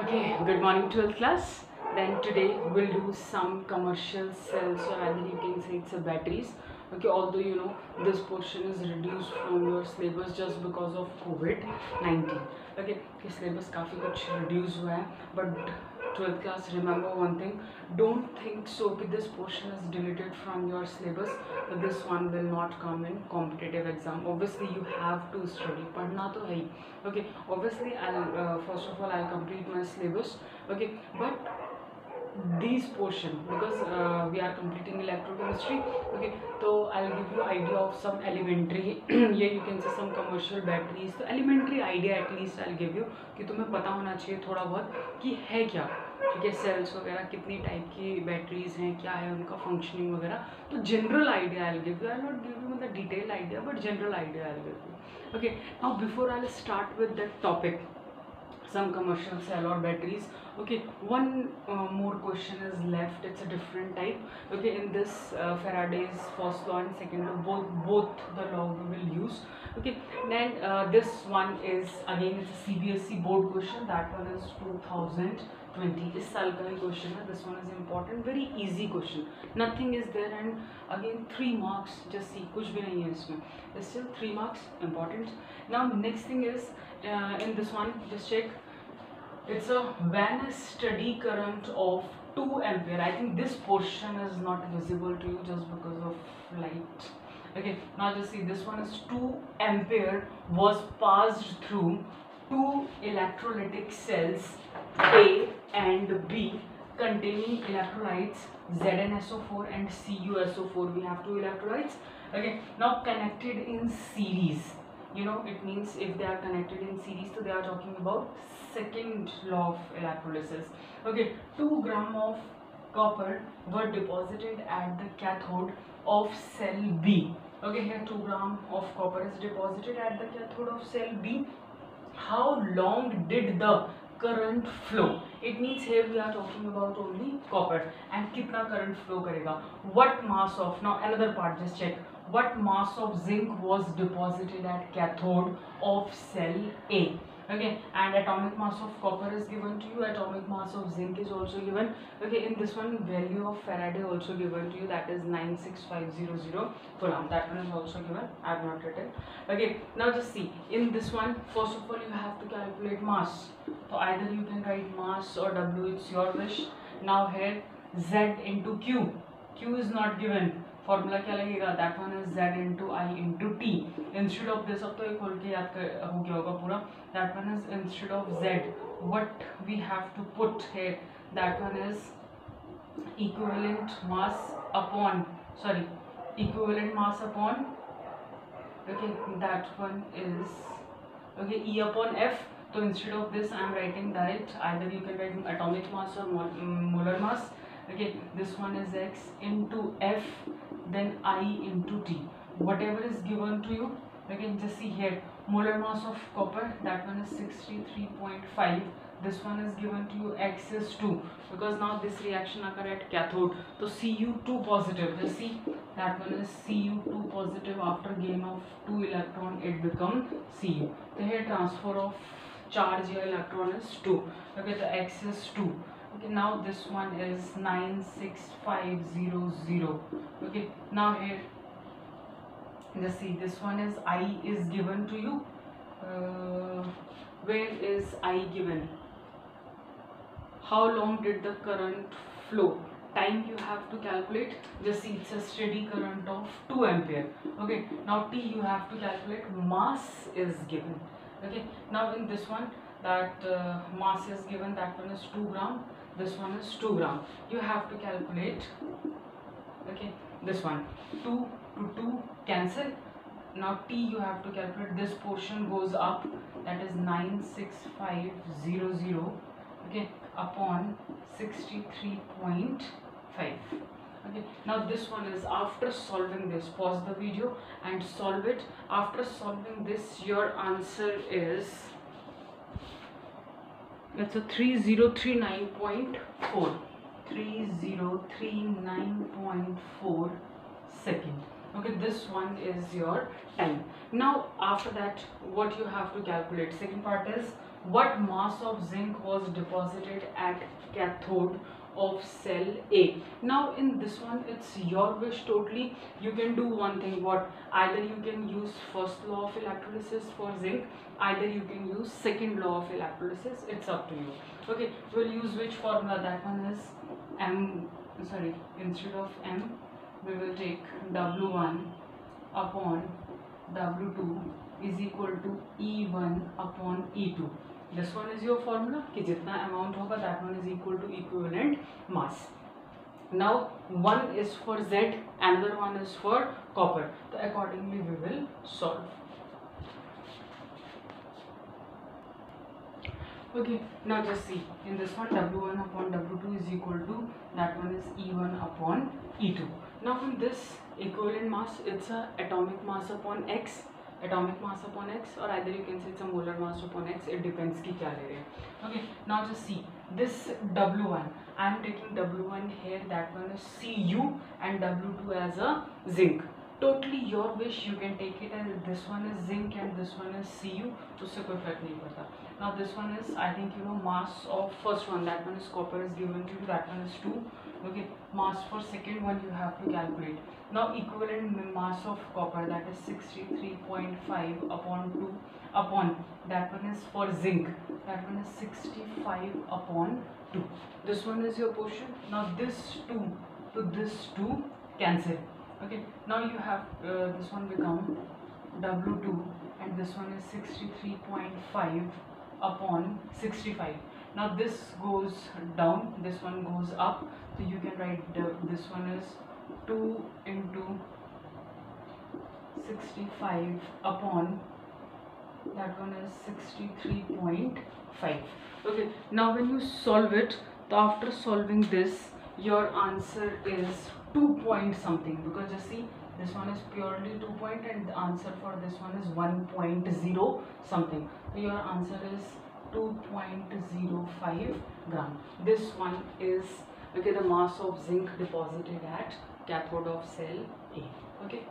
Okay, good morning 12th class. Then today we'll do some commercial cells, or either you can say it's a batteries. Okay, although you know this portion is reduced from your syllabus just because of COVID-19. Okay, कि syllabus काफ़ी कुछ reduce हुआ है, but 12th class remember one thing, don't think so कि this portion is deleted from your syllabus, but this one will not come in competitive exam. Obviously you have to study, पढ़ना तो है ही. Okay, obviously I'll first of all I'll complete my syllabus. Okay, but these portion, because we are completing electrochemistry. Okay, so I'll give you idea of some elementary yeah, you can say some commercial batteries. तो elementary idea at least I'll give you कि तुम्हें पता होना चाहिए थोड़ा बहुत कि है क्या. ठीक है, सेल्स वगैरह कितनी टाइप की बैटरीज हैं, क्या है उनका फंक्शनिंग वगैरह. तो general idea I give you, I not give you मतलब detail idea, but general idea I give you. Okay, now before I start with that topic, some commercial cell or batteries. Okay, one more question is left. It's a different type. Okay, in this Faraday's first law and second law, both the law we will use. Okay, then this one is again, it's a CBSE board question. That one is 2020. इस साल का ही question है. This one is important, very easy question. Nothing is there, and again 3 marks. Just see, कुछ भी नहीं है इसमें. It's still 3 marks, important. Now next thing is in this one, just check. It's a when a steady current of 2 ampere. I think this portion is not visible to you just because of light. Okay, now just see, this one is 2 ampere was passed through 2 electrolytic cells A and B containing electrolytes ZnSO4 and CuSO4. We have 2 electrolytes. Okay, now connected in series. You know, it means if they are connected in series, so they are talking about second law of electrolysis. Okay, 2 gram of copper were deposited at the cathode of cell B. Okay, here 2 gram of copper is deposited at the cathode of cell B. How long did the current flow? It means here we are talking about only copper, and कितना current flow करेगा. What mass of, now another part, just check. What mass of zinc was deposited at cathode of cell A? Okay, and atomic mass of copper is given to you, atomic mass of zinc is also given. Okay, in this one value of Faraday also given to you, that is 96500 coulomb. That one is also given, I have not written. Okay, now just see, in this one first of all you have to calculate mass. So either you can write mass or W, it's your wish. Now here Z into Q, Q is not given. Formula क्या लगेगा, that one is Z into I into T. Instead of this, अब तो ये खोल के याद हो गया होगा पूरा. That one is instead of Z, what we have to put here, that one is equivalent mass upon, sorry, equivalent mass upon, okay, that one is okay E upon F. तो instead of this I am writing direct, either you can write atomic mass और molar mass. Okay, this one is X into F, then I into T, whatever is given to you. Again, just see here, molar mass of copper, that one is 63.5. This one is given to you, X is 2, because now this reaction occur at cathode, so Cu2 positive. Just see, that one is Cu2 positive. After gain of 2 electron, it becomes Cu. So here transfer of charge या electron is 2. Okay, the X is 2. Okay, now this one is 96500. Okay, now here just see, this one is I is given to you. Where is I given? How long did the current flow? Time you have to calculate. Just see, it's a steady current of 2 ampere. Okay, now T you have to calculate. Mass is given. Okay, now in this one, that mass is given, that one is 2 gram, this one is 2 gram. You have to calculate. Okay, this one 2 to 2 cancel. Now T you have to calculate, this portion goes up, that is 96500, okay, upon 63.5. Okay, now this one is after solving this, pause the video and solve it. After solving this, your answer is, that's a 3039.4, 3039.4 second. Okay, this one is your time. Now after that, what you have to calculate, second part is what mass of zinc was deposited at cathode of cell A. Now in this one it's your wish totally. You can do one thing, what either you can use first law of electrolysis for zinc, either you can use second law of electrolysis, it's up to you. Okay, we'll use which formula? That one is instead of M we will take W1 upon W2 is equal to E1 upon E2. This one is your formula कि जितना amount होगा that one is equal to equivalent mass. Now one is for Z, another one is for copper. So accordingly we will solve. Okay, now just see in this one W1 upon W2 is equal to that one is E1 upon E2. Now in this equivalent mass, it's a atomic mass upon X, or either you can say it's a molar mass upon X. It depends ki kya le rahe hain. Okay, now just see this W1. I am taking W1 here. That one is Cu and W2 as a zinc. Totally your wish. You can take it as this one is zinc and this one is Cu. उससे कोई फर्क नहीं पड़ता. Now this one is, I think you know, mass of first one, that one is copper is given to you, that one is 2. Okay, mass for second one you have to calculate. Now equivalent mass of copper, that is 63.5 upon 2 upon that one is for zinc, that one is 65 upon 2. This one is your portion. Now this 2 to this 2 cancel. Okay, now you have this one become W2 and this one is 63.5 upon 65. Now this goes down, this one goes up, so you can write this one is 2 into 65 upon that one is 63.5. Okay, now when you solve it, so after solving this your answer is 2 point something, because just see this one is purely 2 point and the answer for this one is 1.0 something. So your answer is 2.05 gram. This one is okay, the mass of zinc deposited at cathode of cell A. Okay.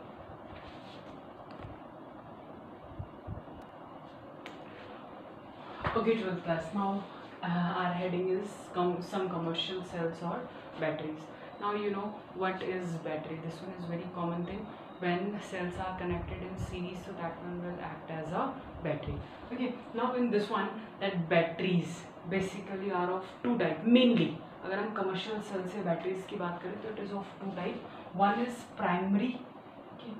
Okay, 12th class. Now our heading is some commercial cells or batteries. Now you know what is battery. This one is very common thing. When cells are connected in series, so that one will act as a battery. Okay, now in this one, that batteries basically are of two type mainly. अगर हम commercial cell से batteries की बात करें तो it is of two type. One is primary, okay,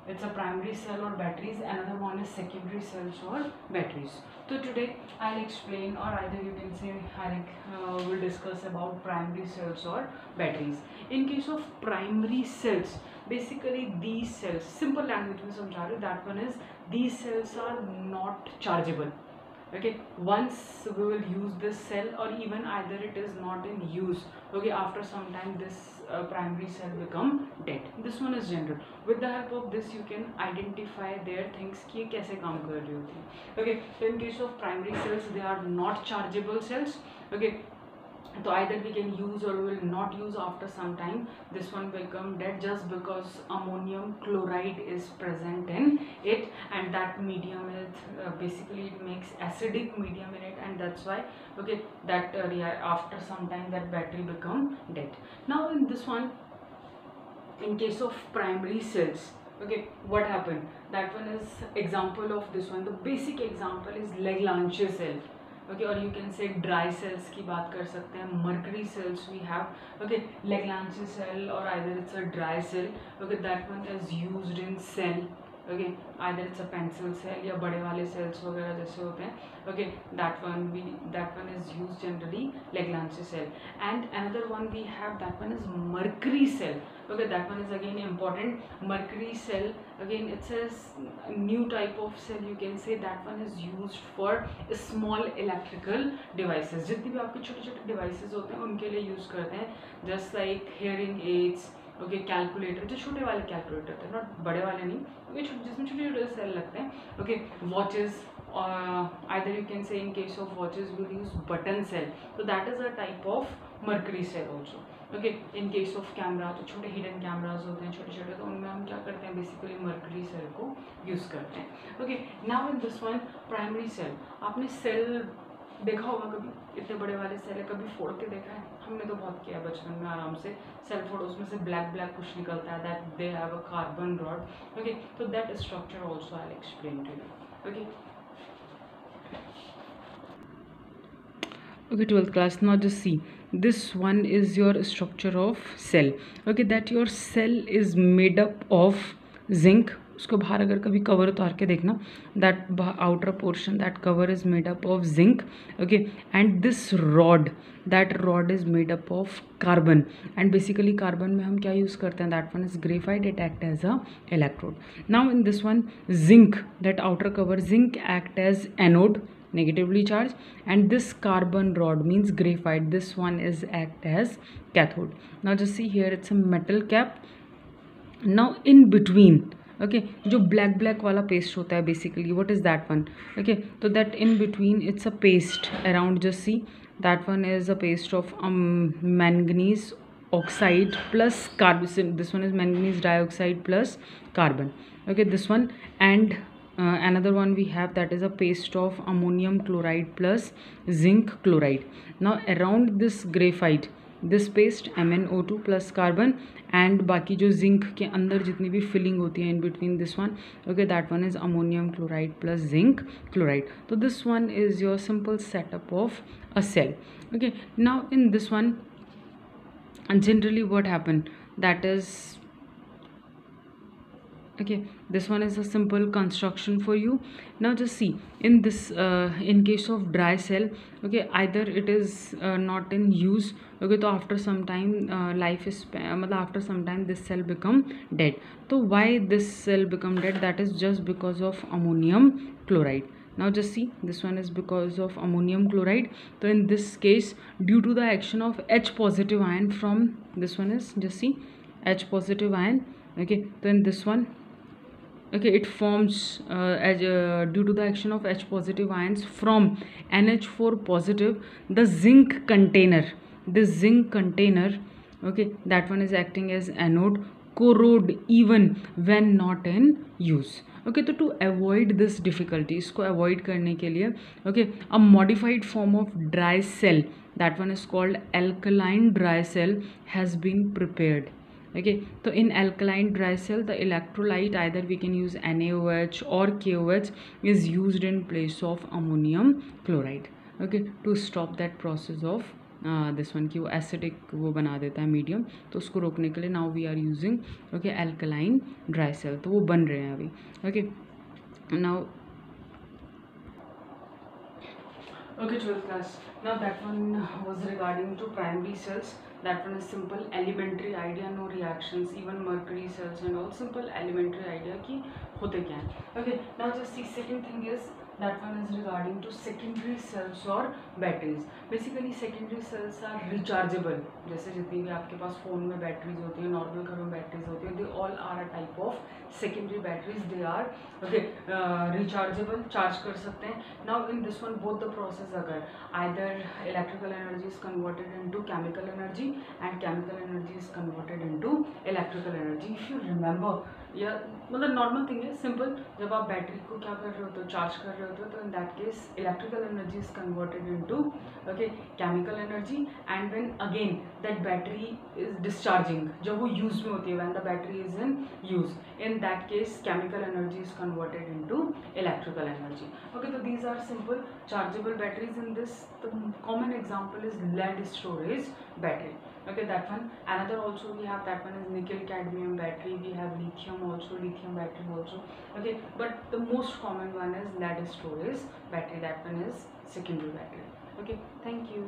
it's a primary cell or batteries. Another one is secondary cells or batteries. So today I'll explain, or either you can say we'll discuss about primary cells or batteries. In case of primary cells, basically these cells, simple language में समझा रहे, that one is these cells are not chargeable. Okay, once we will use this cell, or even either it is not in use, okay, after some time this primary cell become dead. This one is general. With the help of this you can identify their things कि ये कैसे काम कर रही होती है. Okay, so in case of primary cells, they are not chargeable cells. Okay, so either we can use or we will not use. After some time this one will become dead just because ammonium chloride is present in it, and that medium is basically it makes acidic medium in it, and that's why okay that after some time that battery become dead. Now in this one, in case of primary cells, okay, what happened, that one is example of this one. The basic example is Lagrange cell. Okay, or you can say dry cells की बात कर सकते हैं. Mercury cells we have. Okay, Lagrange cell, or either it's a dry cell. Okay, that one is used in cell. Okay, either it's a pencil cell या बड़े वाले cells वगैरह जैसे होते हैं. Okay, that one is used generally Lagrange cell. And another one we have, that one is Mercury cell. Okay, that one is again important. Mercury cell, again it's a new type of cell, you can say. That one is used for small electrical devices. जितनी भी आपके छोटे छोटे devices होते हैं उनके लिए use करते हैं. Just like hearing aids, okay, calculator, जो छोटे वाले कैलकुलेटर थे, नॉट बड़े वाले नहीं, ओके, जिसमें छोटे छोटे सेल लगते हैं. Okay, watches, either you can say in case of watches we'll use button cell, so that is a type of mercury cell also. Okay, in case of camera तो छोटे हिडन कैमराज होते हैं छोटे छोटे, तो उनमें हम क्या करते हैं बेसिकली मर्करी सेल को यूज़ करते हैं. Okay, now in this one primary cell. आपने सेल देखा होगा कभी, इतने बड़े वाले सेल है, कभी फोड़ के देखा है? हमने तो बहुत किया बचपन में आराम से. सेल फोड़ो, उसमें से ब्लैक ब्लैक कुछ निकलता है, that they have a carbon rod. Okay, तो that structure also I will explain to you. Okay, okay, 12th class, now just see, this one is your structure of cell. Okay, that your cell is made up of zinc. उसको बाहर अगर कभी cover उतार के देखना, that outer portion, that cover is made up of zinc. Okay, and this rod, that rod is made up of carbon, and basically carbon में हम क्या यूज़ करते हैं, that one is graphite, it act as a electrode. Now in this one zinc, that outer cover zinc act as anode, negatively charged, and this carbon rod means graphite, this one is act as cathode. Now just see here, it's a metal cap. Now in between, okay, जो black black वाला paste होता है basically, what is that one? Okay, so that in between it's a paste around, just see, that one is a paste of manganese oxide plus carbon, this one is manganese dioxide plus carbon. Okay, this one, and another one we have, that is a paste of ammonium chloride plus zinc chloride. Now around this graphite, this paste MnO2 plus carbon, and बाकी जो zinc के अंदर जितनी भी filling होती है in between this one, okay, that one is ammonium chloride plus zinc chloride. So this one is your simple setup of a cell. Okay, now in this one, and generally what happened, that is, okay, this one is a simple construction for you. Now just see, in this in case of dry cell, okay, either it is not in use, okay, so after some time life is after some time this cell become dead. So why this cell become dead? That is just because of ammonium chloride. Now just see, this one is because of ammonium chloride. So in this case, due to the action of H positive ion from, this one is, just see, H positive ion. Okay, so in this one, okay, it forms due to the action of H positive ions from NH4 positive, the zinc container, this zinc container, okay, that one is acting as anode, corrode even when not in use. Okay, तो to avoid this difficulty, इसको avoid करने के लिए, okay, a modified form of dry cell, that one is called alkaline dry cell, has been prepared. Okay, so in alkaline dry cell, the electrolyte, either we can use NaOH or KOH, is used in place of ammonium chloride. Okay, to stop that process of this one कि वो acidic वो बना देता है medium, तो उसको रोकने के लिए now we are using, okay, alkaline dry cell, तो वो बन रहे हैं अभी. Okay, now, okay, 12th class, now that one was regarding to primary cells. That one is simple elementary idea, no reactions, even mercury cells and all, simple elementary idea कि होते क्या हैं. Okay, now just see, second thing is, that one is regarding to secondary cells or batteries. Basically secondary cells are rechargeable, जैसे जितनी भी आपके पास phone में batteries होती है, नॉर्मल घरों में बैटरीज होती है, they all are a type of secondary batteries. They are, okay, rechargeable, charge कर सकते हैं. Now in this one, both the process अगर either electrical energy is converted into chemical energy and chemical energy is converted into electrical energy. If you remember, या मतलब normal thing है, simple, जब आप battery को क्या कर रहे हो, तो चार्ज कर रहे होते हो, तो in that case electrical energy is converted into, okay, chemical energy, and when again that battery is discharging, जब वो यूज में होती है, when the battery is in use, in that case chemical energy is converted into electrical energy. Okay, तो these are simple chargeable batteries. In this the common example is lead storage battery. Okay, that one. Another also we have, that one is nickel cadmium battery. We have lithium also, lithium battery also. Okay, but the most common one is lead storage battery. That one is secondary battery. Okay, thank you.